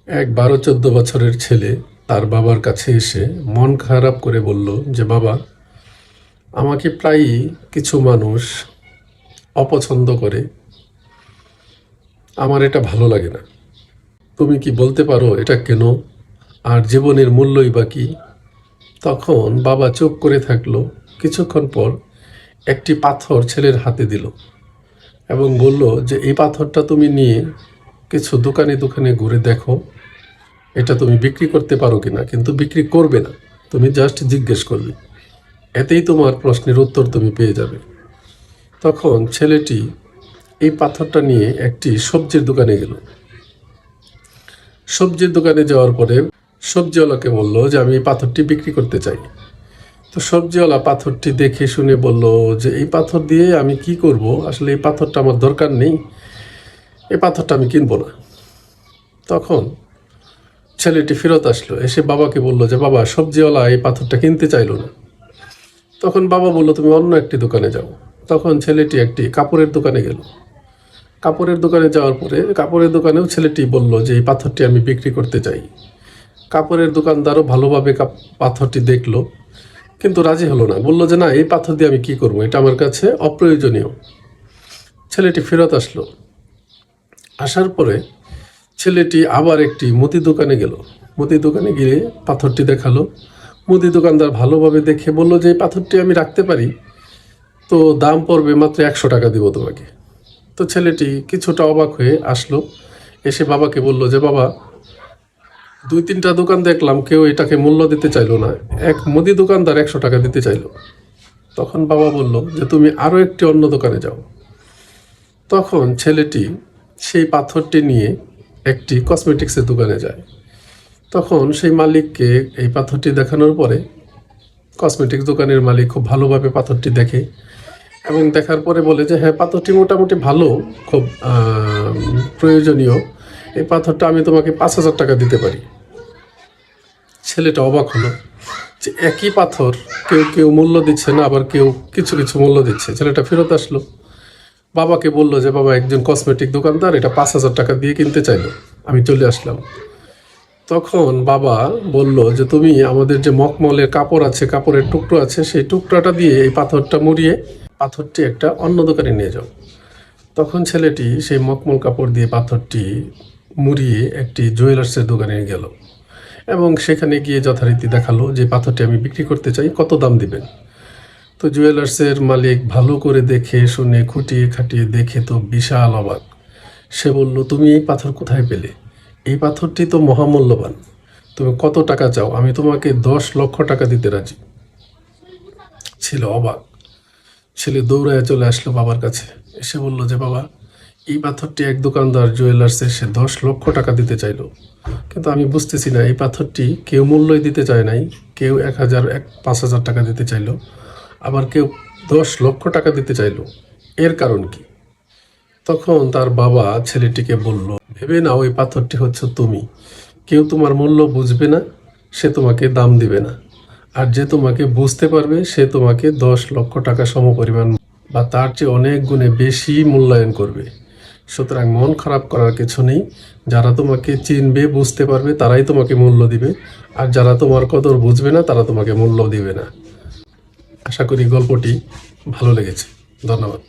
এক 12-14 বছরের ছেলে তার বাবার কাছে এসে মন খারাপ করে বলল যে, বাবা, আমাকে প্রায়ই কিছু মানুষ অপছন্দ করে। আমার এটা ভালো লাগে না। তুমি কি বলতে পারো এটা কেন? আর জীবনের মূল্যই বা কি? তখন বাবা চুপ করে থাকলো। কিছুক্ষণ পর একটি পাথর ছেলের হাতে দিল এবং বলল যে, এই পাথরটা তুমি নিয়ে কিছু দোকানে দোকানে ঘুরে দেখো, এটা তুমি বিক্রি করতে পারো কিনা, কিন্তু বিক্রি করবে না, তুমি জাস্ট জিজ্ঞেস করবে, এতেই তোমার প্রশ্নের উত্তর তুমি পেয়ে যাবে। তখন ছেলেটি এই পাথরটা নিয়ে একটি সবজির দোকানে গেল। সবজির দোকানে যাওয়ার পরে সবজিওয়ালাকে বলল যে, আমি এই পাথরটি বিক্রি করতে চাই। তো সবজিওয়ালা পাথরটি দেখে শুনে বলল যে, এই পাথর দিয়ে আমি কি করব? আসলে এই পাথরটা আমার দরকার নেই, এই পাথরটা আমি কিনবো না। তখন ছেলেটি ফেরত আসলো, এসে বাবাকে বলল যে, বাবা, সবজিওয়ালা এই পাথরটা কিনতে চাইলো না। তখন বাবা বলল, তুমি অন্য একটি দোকানে যাও। তখন ছেলেটি একটি কাপড়ের দোকানে গেল। কাপড়ের দোকানে যাওয়ার পরে কাপড়ের দোকানেও ছেলেটি বলল যে, এই পাথরটি আমি বিক্রি করতে চাই। কাপড়ের দোকানদারও ভালোভাবে পাথরটি দেখলো, কিন্তু রাজি হলো না। বলল যে, না, এই পাথর দিয়ে আমি কি করবো, এটা আমার কাছে অপ্রয়োজনীয়। ছেলেটি ফেরত আসলো। আসার পরে ছেলেটি আবার একটি মুদি দোকানে গেল। মুদি দোকানে গিয়ে পাথরটি দেখালো। মুদি দোকানদার ভালোভাবে দেখে বলল যে, এই পাথরটি আমি রাখতে পারি, তো দাম পড়বে মাত্র 100 টাকা দিব তোমাকে। তো ছেলেটি কিছুটা অবাক হয়ে আসলো, এসে বাবাকে বলল যে, বাবা, 2-3টা দোকান দেখলাম, কেউ এটাকে মূল্য দিতে চাইলো না, এক মুদি দোকানদার 100 টাকা দিতে চাইলো। তখন বাবা বলল যে, তুমি আরও একটি অন্য দোকানে যাও। তখন ছেলেটি সেই পাথরটি নিয়ে একটি কসমেটিক্সের দোকানে যায়। তখন সেই মালিককে এই পাথরটি দেখানোর পরে কসমেটিক্স দোকানের মালিক খুব ভালোভাবে পাথরটি দেখে এবং দেখার পরে বলে যে, হ্যাঁ, পাথরটি মোটামুটি ভালো, খুব প্রয়োজনীয়, এই পাথরটা আমি তোমাকে 5,000 টাকা দিতে পারি। ছেলেটা অবাক হলো যে, একই পাথর কেউ কেউ মূল্য দিচ্ছে না, আবার কেউ কিছু কিছু মূল্য দিচ্ছে। ছেলেটা ফেরত আসলো, বাবাকে বলল যে, বাবা, একজন কসমেটিক দোকানদার এটা 5,000 টাকা দিয়ে কিনতে চাইলো, আমি চলে আসলাম। তখন বাবা বলল যে, তুমি আমাদের যে মখমলের কাপড় আছে, কাপড়ের টুকরো আছে, সেই টুকরাটা দিয়ে এই পাথরটা মুড়িয়ে পাথরটি একটা অন্য দোকানে নিয়ে যাও। তখন ছেলেটি সেই মখমল কাপড় দিয়ে পাথরটি মুড়িয়ে একটি জুয়েলার্সের দোকানে গেল এবং সেখানে গিয়ে যথারীতি দেখালো যে, পাথরটি আমি বিক্রি করতে চাই, কত দাম দিবেন? তো জুয়েলার্সের মালিক ভালো করে দেখে শুনে খুঁটিয়ে খাটিয়ে দেখে তো বিশাল অবাক। সে বলল, তুমি এই পাথর কোথায় পেলে? এই পাথরটি তো মহামূল্যবান, তুমি কত টাকা চাও? আমি তোমাকে 10 লক্ষ টাকা দিতে রাজি। ছেলে অবাক। ছেলে দৌড়ায় চলে আসলো বাবার কাছে, এসে বলল যে, বাবা, এই পাথরটি এক দোকানদার জুয়েলার্সে সে 10 লক্ষ টাকা দিতে চাইলো, কিন্তু আমি বুঝতেছি না, এই পাথরটি কেউ মূল্যই দিতে চায় নাই। কেউ 5,000 টাকা দিতে চাইলো, আবার কেউ 10 লক্ষ টাকা দিতে চাইলো, এর কারণ কি? তখন তার বাবা ছেলেটিকে বলল, ভেবে নাও, ওই পাথরটি হচ্ছে তুমি। কেউ তোমার মূল্য বুঝবে না, সে তোমাকে দাম দিবে না, আর যে তোমাকে বুঝতে পারবে সে তোমাকে 10 লক্ষ টাকা সমপরিমাণ বা তার চেয়ে অনেক গুণে বেশি মূল্যায়ন করবে। সুতরাং মন খারাপ করার কিছু নেই। যারা তোমাকে চিনবে, বুঝতে পারবে, তারাই তোমাকে মূল্য দিবে, আর যারা তোমার কদর বুঝবে না, তারা তোমাকে মূল্য দিবে না। আশা করি গল্পটি ভালো লেগেছে। ধন্যবাদ।